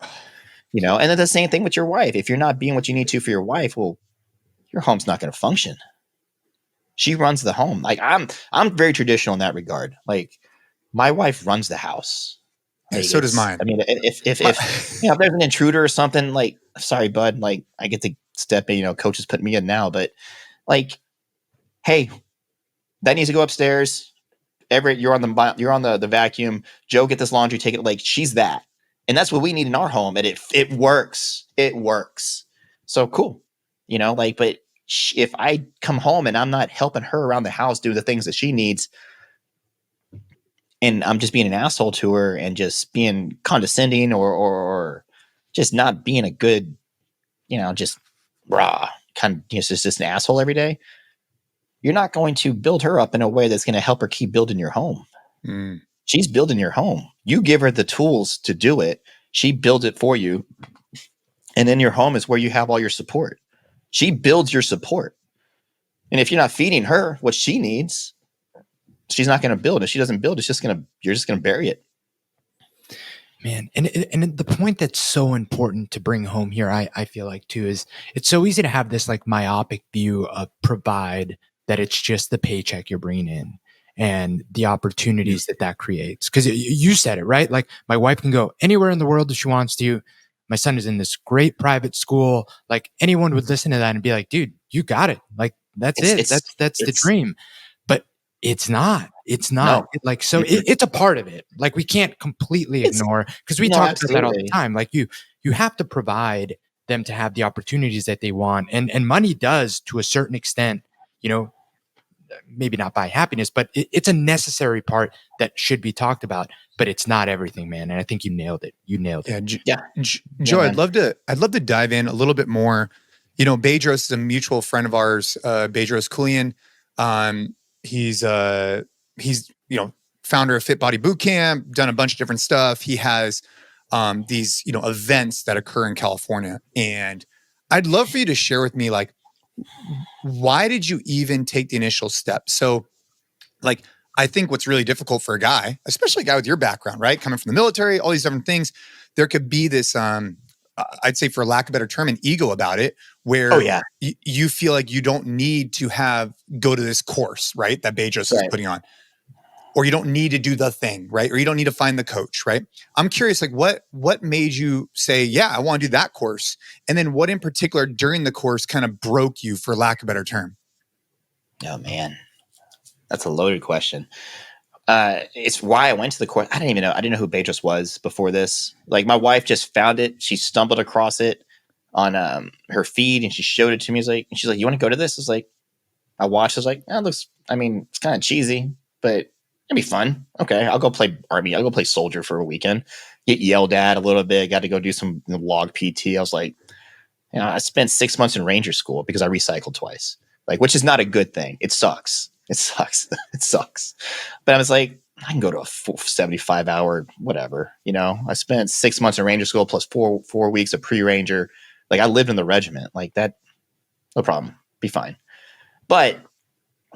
You know, and then the same thing with your wife. If you're not being what you need to for your wife, well, your home's not going to function. She runs the home. Like I'm very traditional in that regard. Like my wife runs the house. Like, so does mine. I mean, if you know, if there's an intruder or something, like, sorry, bud, like I get to step in, you know, coach is putting me in now, but like, hey, that needs to go upstairs. Everett, you're on the vacuum. Joe, get this laundry, take it. Like, she's that. And that's what we need in our home. And it works. It works. So cool. You know, like, but if I come home and I'm not helping her around the house do the things that she needs, and I'm just being an asshole to her and just being condescending or just not being a good, you know, just raw kind of, you know, just an asshole every day, you're not going to build her up in a way that's going to help her keep building your home. She's building your home. You give her the tools to do it. She builds it for you. And then your home is where you have all your support. She builds your support. And if you're not feeding her what she needs, she's not going to build. If she doesn't build, you're just going to bury it. Man, and the point that's so important to bring home here, I feel like too, is it's so easy to have this like myopic view of provide, that it's just the paycheck you're bringing in and the opportunities that creates. Because you said it, right? Like my wife can go anywhere in the world if she wants to. My son is in this great private school. Like anyone would listen to that and be like, dude, you got it. Like that's it. That's the dream. But it's not. No. Like, so it's a part of it. Like we can't completely ignore, because we talk about that all the time. Like you have to provide them to have the opportunities that they want. And money does, to a certain extent, you know, maybe not buy happiness, but it's a necessary part that should be talked about, but it's not everything, man. And I think you nailed it. Joe, I'd love to dive in a little bit more. You know, Bedros is a mutual friend of ours, Bedros Keuilian. He's you know, founder of Fit Body Bootcamp, done a bunch of different stuff. He has these, you know, events that occur in California. And I'd love for you to share with me, like, why did you even take the initial step? So, like, I think what's really difficult for a guy, especially a guy with your background, right? Coming from the military, all these different things, there could be this, I'd say for lack of a better term, an ego about it, where you feel like you don't need to go to this course, right? That Bedros is putting on. Or you don't need to do the thing, right? Or you don't need to find the coach, right? I'm curious, like what made you say, yeah, I want to do that course? And then what in particular during the course kind of broke you, for lack of a better term? Oh man, that's a loaded question. It's why I went to the course. I didn't know who Bedros was before this. Like my wife just found it. She stumbled across it on her feed and she showed it to me. She's like, you want to go to this? It's like, I watched. I was like, it looks, it's kind of cheesy, but it'd be fun. Okay. I'll go play army. I'll go play soldier for a weekend, get yelled at a little bit. Got to go do some log PT. I was like, I spent 6 months in ranger school because I recycled twice, which is not a good thing. It sucks. It sucks. It sucks. But I was like, I can go to a 75-hour, whatever. I spent 6 months in ranger school plus four weeks of pre-ranger. I lived in the regiment like that. No problem. Be fine. But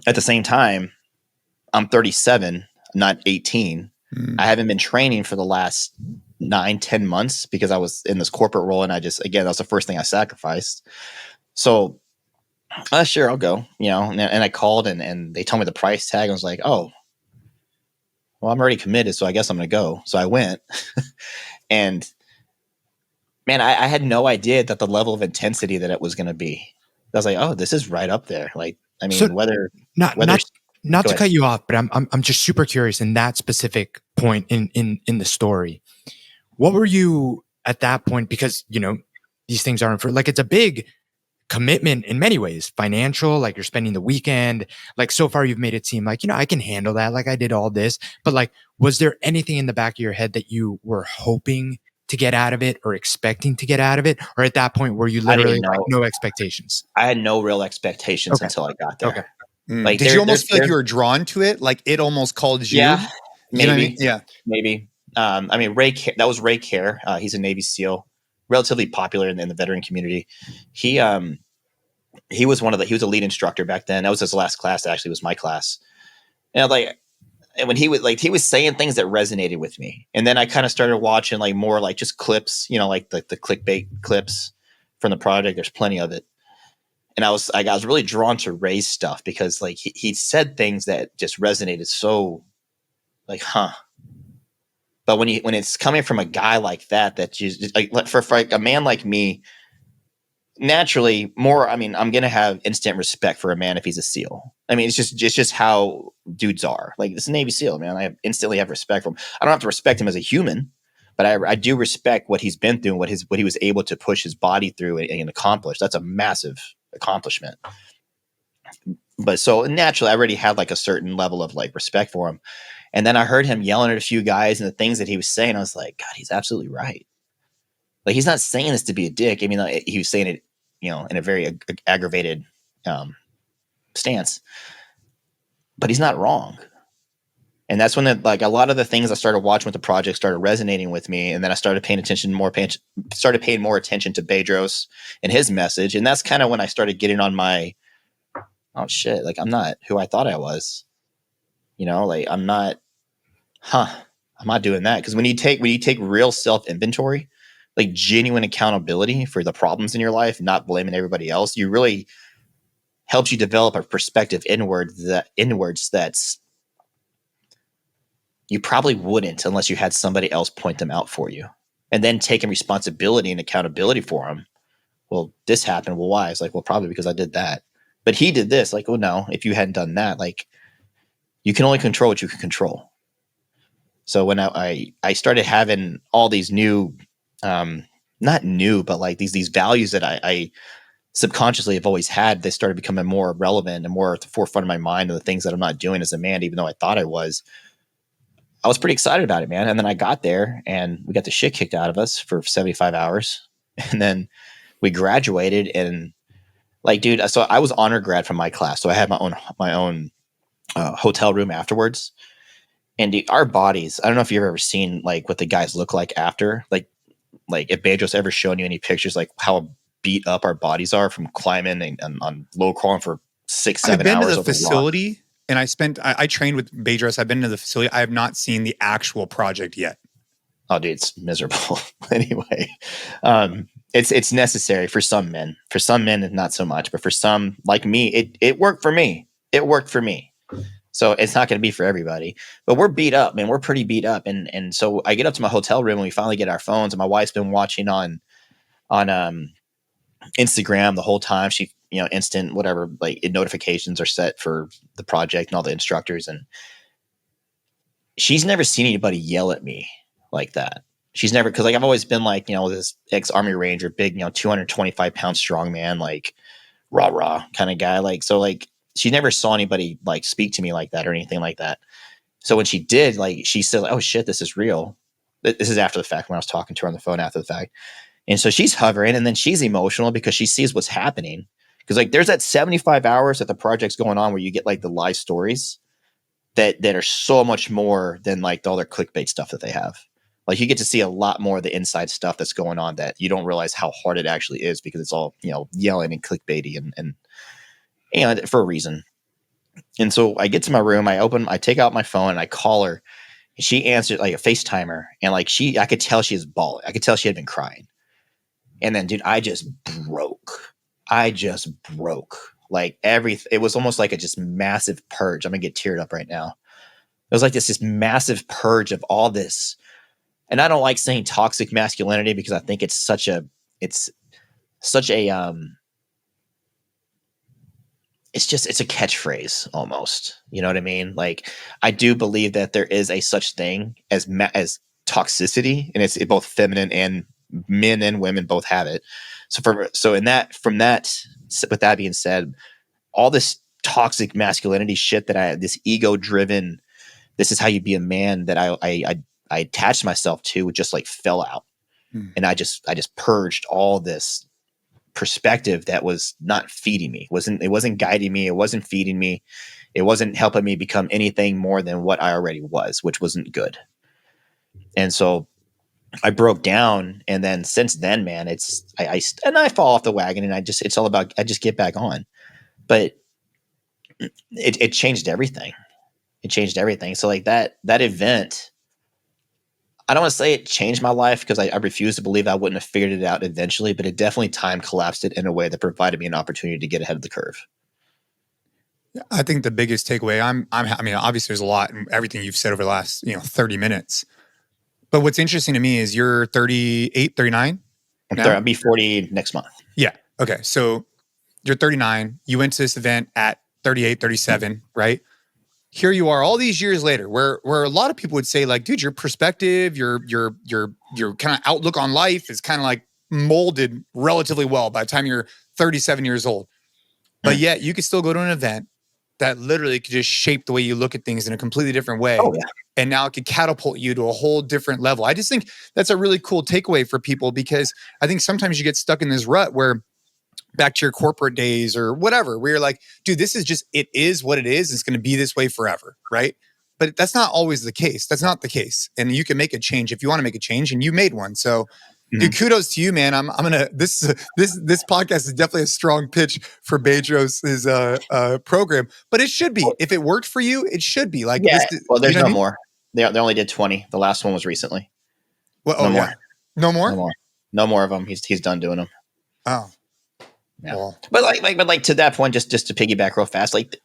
at the same time, I'm 37, not 18. I haven't been training for the last 9-10 months because I was in this corporate role. And that was the first thing I sacrificed. So sure, I'll go, and I called and they told me the price tag. I was like, oh, well, I'm already committed. So I guess I'm going to go. So I went and man, I had no idea that the level of intensity that it was going to be. I was like, oh, this is right up there. Not to cut you off, but I'm just super curious in that specific point in the story. What were you at that point? Because, these things aren't it's a big commitment in many ways, financial, you're spending the weekend, so far you've made it seem I can handle that. I did all this, but was there anything in the back of your head that you were hoping to get out of it or expecting to get out of it? Or at that point, were you literally no expectations? I had no real expectations until I got there. Okay. Did you almost feel like you were drawn to it? It almost called you? Yeah, maybe. You know what I mean? Yeah. Maybe. That was Ray Care. He's a Navy SEAL, relatively popular in the veteran community. He was he was a lead instructor back then. That was his last class. Actually, was my class. And when he was saying things that resonated with me, and then I kind of started watching more just clips, the clickbait clips from the project. There's plenty of it. And I was really drawn to Ray's stuff because he said things that just resonated so But when it's coming from a guy like that just for a man like me, naturally more, I'm going to have instant respect for a man if he's a SEAL. It's just how dudes are. This is a Navy SEAL, man. I instantly have respect for him. I don't have to respect him as a human, but I do respect what he's been through and what he was able to push his body through and accomplish. That's a massive accomplishment. But so naturally I already had a certain level of respect for him. And then I heard him yelling at a few guys and the things that he was saying. I was like, God, he's absolutely right. He's not saying this to be a dick. He was saying it, in a very aggravated stance, but he's not wrong. And that's when a lot of the things I started watching with the project started resonating with me. And then I started paying more attention to Bedros and his message. And that's kind of when I started getting on my, oh shit, I'm not who I thought I was, I'm not doing that. Because when you take real self inventory, genuine accountability for the problems in your life, not blaming everybody else, you really helps you develop a perspective inwards that's you probably wouldn't unless you had somebody else point them out for you, and then taking responsibility and accountability for them. Well, this happened. Well, why? It's well, probably because I did that. But he did this. Oh no, if you hadn't done that, you can only control what you can control. So when I started having all these new, not new, but these values that I subconsciously have always had, they started becoming more relevant and more at the forefront of my mind of the things that I'm not doing as a man, even though I thought I was pretty excited about it, man. And then I got there and we got the shit kicked out of us for 75 hours. And then we graduated and dude, so I was honor grad from my class. So I had my own hotel room afterwards. And dude, our bodies, I don't know if you've ever seen what the guys look like after, if Bedros ever shown you any pictures, how beat up our bodies are from climbing and on low crawling for 6-7 hours. I've been to the facility and I trained with Bedros. I've been to the facility. I have not seen the actual project yet. Oh, dude, it's miserable. Anyway, it's necessary for some men. For some men, not so much. But for some, like me, it worked for me. It worked for me. So it's not going to be for everybody. But we're beat up, man. We're pretty beat up. And so I get up to my hotel room and we finally get our phones. And my wife's been watching on Instagram the whole time. She, instant whatever, notifications are set for the project and all the instructors. And she's never seen anybody yell at me like that. She's never, because like I've always been like, this ex-Army Ranger, big, 225-pound strong man, like rah kind of guy. Like, so like she never saw anybody like speak to me like that or anything like that. So when she did, like she said, oh shit, this is real. This is after the fact, when I was talking to her on the phone after the fact. And so she's hovering, and then she's emotional because she sees what's happening. Because like there's that 75 hours that the project's going on where you get like the live stories that are so much more than like all their clickbait stuff that they have. Like you get to see a lot more of the inside stuff that's going on that you don't realize how hard it actually is, because it's all, yelling and clickbaity and for a reason. And so I get to my room, I take out my phone and I call her. She answered, like a FaceTime her, and like I could tell she was bawling. I could tell she had been crying. And then, dude, I just broke. Like it was almost like a just massive purge. I'm gonna get teared up right now. It was like this massive purge of all this. And I don't like saying toxic masculinity because I think it's such a it's a catchphrase almost. You know what I mean? Like I do believe that there is a such thing as toxicity, and it's both feminine and men and women both have it. With that being said, all this toxic masculinity shit this ego driven, this is how you be a man that I attached myself to, just like fell out. And I just purged all this perspective that was not feeding me. It wasn't guiding me. It wasn't feeding me. It wasn't helping me become anything more than what I already was, which wasn't good. And so I broke down, and then since then, man, I fall off the wagon, and I just get back on. But it changed everything. It changed everything. So like that event, I don't want to say it changed my life, because I refuse to believe I wouldn't have figured it out eventually, but it definitely time collapsed it in a way that provided me an opportunity to get ahead of the curve. I think the biggest takeaway, I mean, obviously there's a lot in everything you've said over the last, 30 minutes. But what's interesting to me is you're 38, 39? I'll be 40 next month. Yeah. Okay. So you're 39. You went to this event at 38, 37, right? Here you are all these years later, where a lot of people would say like, dude, your perspective, your kind of outlook on life is kind of like molded relatively well by the time you're 37 years old. But yet you could still go to an event that literally could just shape the way you look at things in a completely different way. Oh, yeah. And now it could catapult you to a whole different level. I just think that's a really cool takeaway for people, because I think sometimes you get stuck in this rut where, back to your corporate days or whatever, where you're like, dude, this is just, it is what it is. It's going to be this way forever. Right. But that's not always the case. That's not the case. And you can make a change if you want to make a change, and you made one. So dude, kudos to you, man. I'm gonna, this podcast is definitely a strong pitch for Bedros' program, but it should be. If it worked for you, it should be like, well, there's no more. They only did 20. The last one was recently. Well, no more. No more of them. He's done doing them. Oh, yeah. Well. But like to that point, just to piggyback real fast, like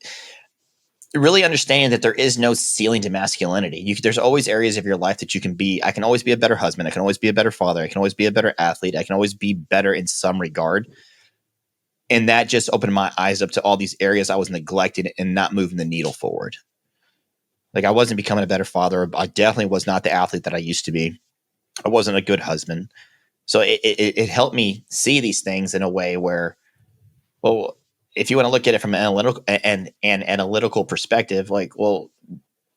really understanding that there is no ceiling to masculinity. There's always areas of your life that you can be. I can always be a better husband. I can always be a better father. I can always be a better athlete. I can always be better in some regard. And that just opened my eyes up to all these areas I was neglecting and not moving the needle forward. Like I wasn't becoming a better father. I definitely was not the athlete that I used to be. I wasn't a good husband. So it helped me see these things in a way where, well, if you want to look at it from an analytical perspective, like, well,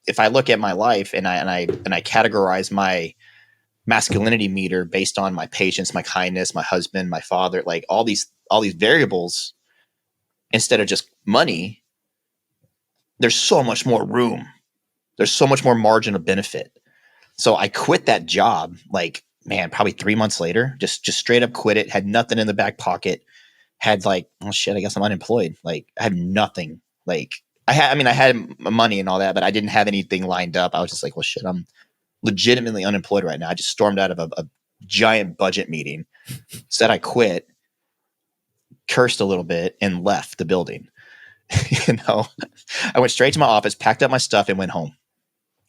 if I look at my life and I categorize my masculinity meter based on my patience, my kindness, my husband, my father, like all these variables, instead of just money, there's so much more room. There's so much more margin of benefit. So I quit that job, like, man, probably 3 months later, just straight up quit it, had nothing in the back pocket. Had like, oh shit, I guess I'm unemployed. Like I had nothing. Like I had money and all that, but I didn't have anything lined up. I was just like, well, shit, I'm legitimately unemployed right now. I just stormed out of a giant budget meeting, said I quit, cursed a little bit, and left the building. I went straight to my office, packed up my stuff, and went home.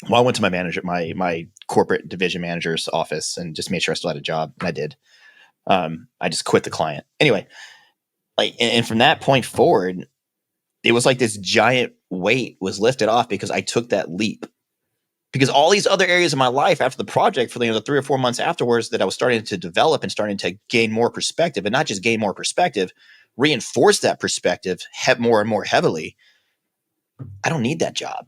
Well, I went to my manager, my corporate division manager's office, and just made sure I still had a job, and I did. I just quit the client anyway. Like, and from that point forward, it was like this giant weight was lifted off because I took that leap. because all these other areas of my life after the project for the 3 or 4 months afterwards that I was starting to develop and starting to gain more perspective, and not just gain more perspective, reinforce that perspective more and more heavily. I don't need that job.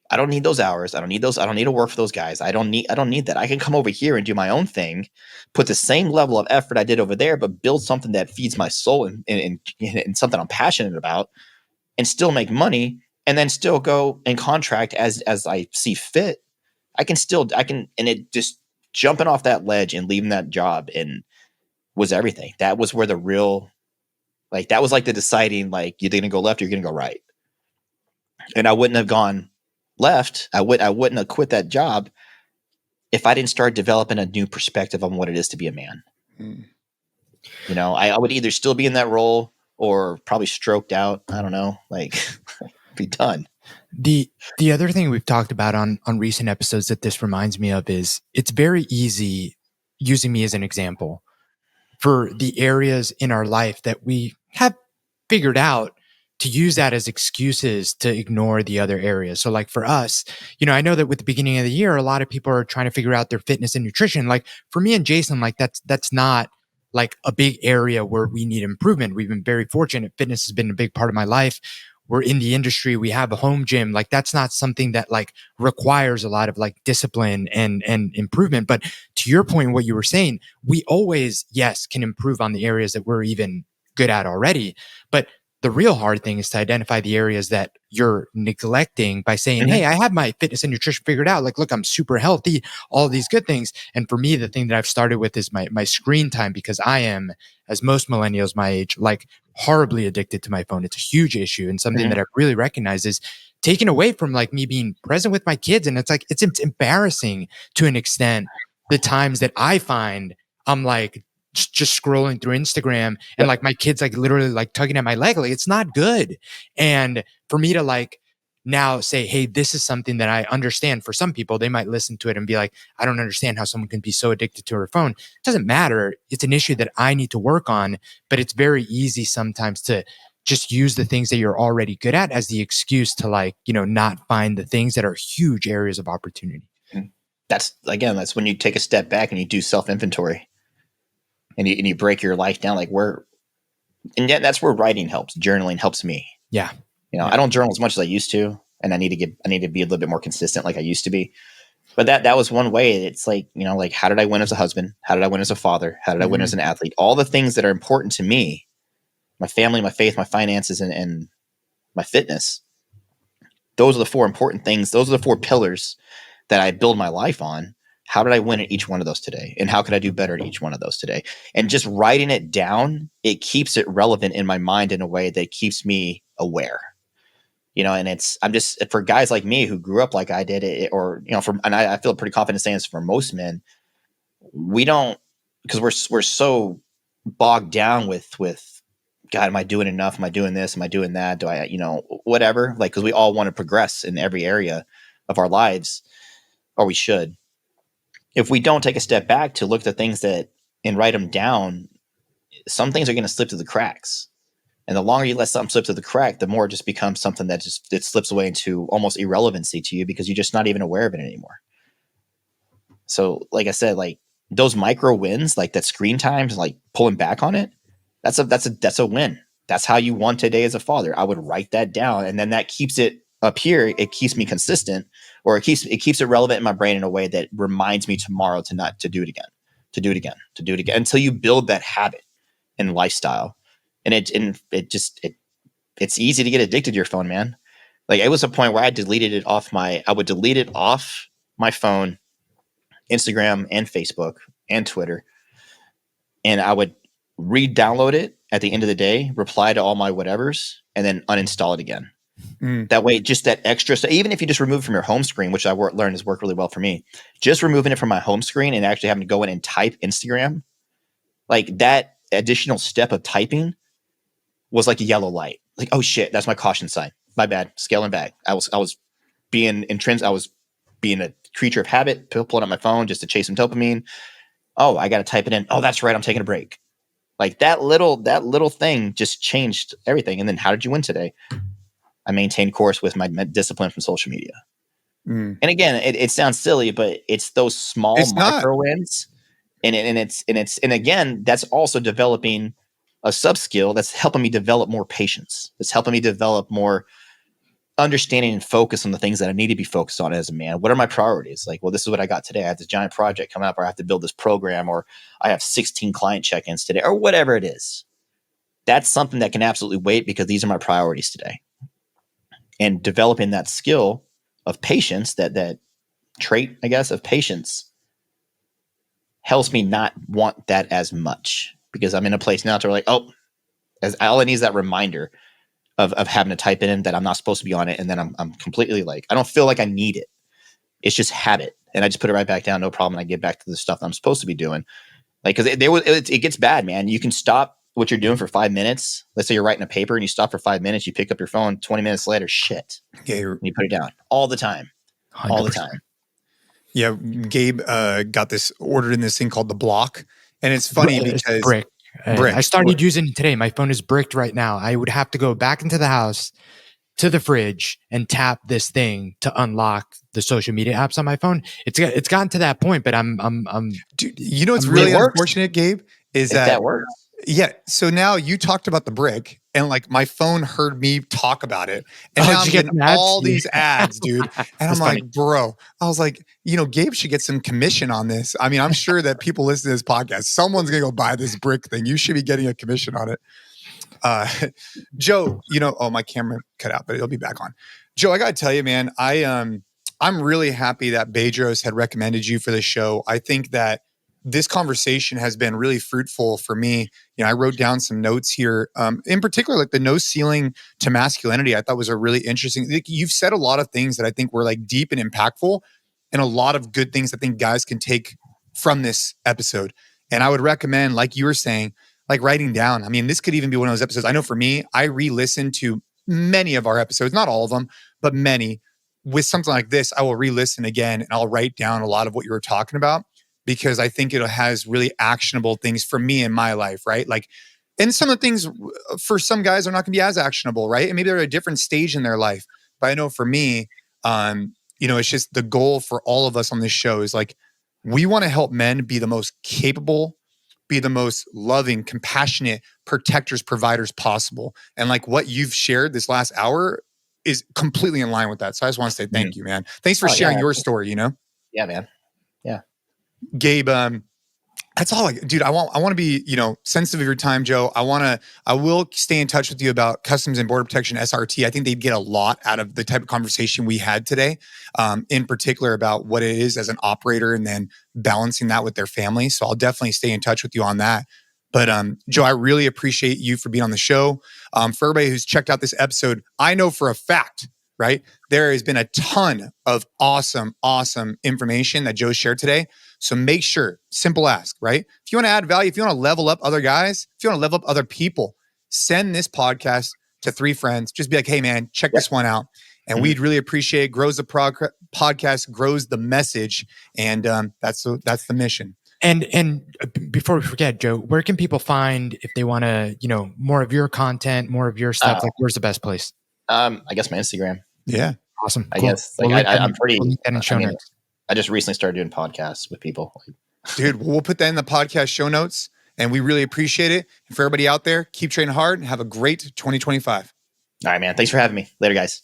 I don't need those hours. I don't need to work for those guys. I don't need that. I can come over here and do my own thing, put the same level of effort I did over there, but build something that feeds my soul and something I'm passionate about, and still make money, and then still go and contract as I see fit. And it just jumping off that ledge and leaving that job and was everything. That was where the real, that was like the deciding, you're going to go left or you're going to go right. And I wouldn't have gone left. I wouldn't have quit that job if I didn't start developing a new perspective on what it is to be a man. I would either still be in that role or probably stroked out. I don't know, be done. The other thing we've talked about on recent episodes that this reminds me of is it's very easy, using me as an example, for the areas in our life that we have figured out to use that as excuses to ignore the other areas. So for us, I know that with the beginning of the year, a lot of people are trying to figure out their fitness and nutrition. For me and Jason, that's not a big area where we need improvement. We've been very fortunate. Fitness has been a big part of my life. We're in the industry. We have a home gym. That's not something that requires a lot of discipline and improvement. But to your point, what you were saying, we always, yes, can improve on the areas that we're even good at already. But the real hard thing is to identify the areas that you're neglecting by saying, hey, I have my fitness and nutrition figured out. Look, I'm super healthy, all these good things. And for me, the thing that I've started with is my screen time, because I am, as most millennials my age, horribly addicted to my phone. It's a huge issue. And something that I've really recognized is taken away from me being present with my kids. And it's embarrassing to an extent, the times that I find I'm just scrolling through Instagram and my kids literally tugging at my leg. It's not good. And for me to now say, hey, this is something that I understand. For some people, they might listen to it and be like, I don't understand how someone can be so addicted to her phone. It doesn't matter. It's an issue that I need to work on, but it's very easy sometimes to just use the things that you're already good at as the excuse to not find the things that are huge areas of opportunity. That's when you take a step back and you do self-inventory. And you break your life down, and yet that's where writing helps. Journaling helps me. Yeah. I don't journal as much as I used to, and I need to be a little bit more consistent like I used to be. But that was one way. It's how did I win as a husband? How did I win as a father? How did I win as an athlete? All the things that are important to me, my family, my faith, my finances, and my fitness. Those are the 4 important things. Those are the 4 pillars that I build my life on. How did I win at each one of those today? And how could I do better at each one of those today? And just writing it down, it keeps it relevant in my mind in a way that keeps me aware. And I'm just, for guys like me who grew up like I did, and I feel pretty confident saying this for most men, we don't, because we're so bogged down with, God, am I doing enough? Am I doing this? Am I doing that? Do I, whatever, because we all want to progress in every area of our lives, or we should. If we don't take a step back to look at the things and write them down, some things are going to slip through the cracks. And the longer you let something slip through the crack, the more it just becomes something that it slips away into almost irrelevancy to you because you're just not even aware of it anymore. So like I said, those micro wins, that screen time, pulling back on it, that's a win. That's how you won today as a father. I would write that down, and then that keeps it up here. It keeps me consistent, or it keeps it relevant in my brain in a way that reminds me tomorrow to do it again until you build that habit and lifestyle. And it's easy to get addicted to your phone, man. It was a point where I would delete it off my phone, Instagram and Facebook and Twitter. And I would re-download it at the end of the day, reply to all my whatevers, and then uninstall it again. That way, just that extra. So even if you just remove it from your home screen, which I learned has worked really well for me, just removing it from my home screen and actually having to go in and type Instagram, that additional step of typing was like a yellow light. Oh shit, that's my caution sign. My bad. Scaling back. I was being a creature of habit, pulling up my phone just to chase some dopamine. Oh, I got to type it in. Oh, that's right. I'm taking a break. That little thing just changed everything. And then how did you win today? I maintained course with my discipline from social media. And again, it sounds silly, but it's those small micro wins. And again, that's also developing a sub skill that's helping me develop more patience. It's helping me develop more understanding and focus on the things that I need to be focused on as a man. What are my priorities? Like, well, this is what I got today. I have this giant project coming up, or I have to build this program, or I have 16 client check-ins today, or whatever it is. That's something that can absolutely wait because these are my priorities today. And developing that skill of patience, that trait, I guess, of patience helps me not want that as much, because I'm in a place now to like, all I need is that reminder of having to type it in that I'm not supposed to be on it. And then I'm completely like, I don't feel like I need it. It's just habit. And I just put it right back down. No problem. And I get back to the stuff that I'm supposed to be doing. Like, cause it gets bad, man. You can stop what you're doing for 5 minutes. Let's say you're writing a paper and you stop for 5 minutes, you pick up your phone, 20 minutes later, shit. Yeah, and you put it down all the time. 100%. All the time. Yeah. Gabe ordered in this thing called the Block. And it's funny because brick. I started using it today. My phone is bricked right now. I would have to go back into the house to the fridge and tap this thing to unlock the social media apps on my phone. It's gotten to that point, but I'm dude, you know what's really unfortunate, Gabe, is that works. Yeah. So now you talked about the brick, and like my phone heard me talk about it, and now I'm getting all these ads, dude. And I'm like, bro, I was like, Gabe should get some commission on this. I mean, I'm sure that people listen to this podcast, someone's gonna go buy this brick thing. You should be getting a commission on it. Joe, my camera cut out, but it'll be back on. Joe, I gotta tell you, man, I'm really happy that Bedros had recommended you for the show. I think that this conversation has been really fruitful for me. I wrote down some notes here. In particular, like the no ceiling to masculinity, I thought was a really interesting. You've said a lot of things that I think were like deep and impactful, and a lot of good things I think guys can take from this episode. And I would recommend, like you were saying, like writing down. I mean, this could even be one of those episodes. I know for me, I re-listen to many of our episodes, not all of them, but many. With something like this, I will re-listen again and I'll write down a lot of what you were talking about, because I think it has really actionable things for me in my life, right? Like, and some of the things for some guys are not going to be as actionable, right? And maybe they're at a different stage in their life. But I know for me, it's just the goal for all of us on this show is like, we want to help men be the most capable, be the most loving, compassionate protectors, providers possible. And like what you've shared this last hour is completely in line with that. So I just want to say thank you, man. Thanks for sharing your story, Yeah, man. Yeah. Gabe, that's all dude, I want to be, sensitive of your time, Joe. I will stay in touch with you about Customs and Border Protection, SRT. I think they'd get a lot out of the type of conversation we had today, in particular about what it is as an operator and then balancing that with their family. So I'll definitely stay in touch with you on that. But Joe, I really appreciate you for being on the show. For everybody who's checked out this episode, I know for a fact, right, there has been a ton of awesome information that Joe shared today. So make sure, simple ask, right? If you want to add value, if you want to level up other guys, if you want to level up other people, send this podcast to 3 friends. Just be like, hey man, check this one out. And we'd really appreciate it. Grows the podcast, grows the message. And that's the mission. And before we forget, Joe, where can people find, if they want to, more of your content, more of your stuff, like where's the best place? I guess my Instagram. Yeah. Awesome. I guess I'm pretty, notes. I just recently started doing podcasts with people. Dude, we'll put that in the podcast show notes, and we really appreciate it. And for everybody out there, keep training hard and have a great 2025. All right, man. Thanks for having me. Later, guys.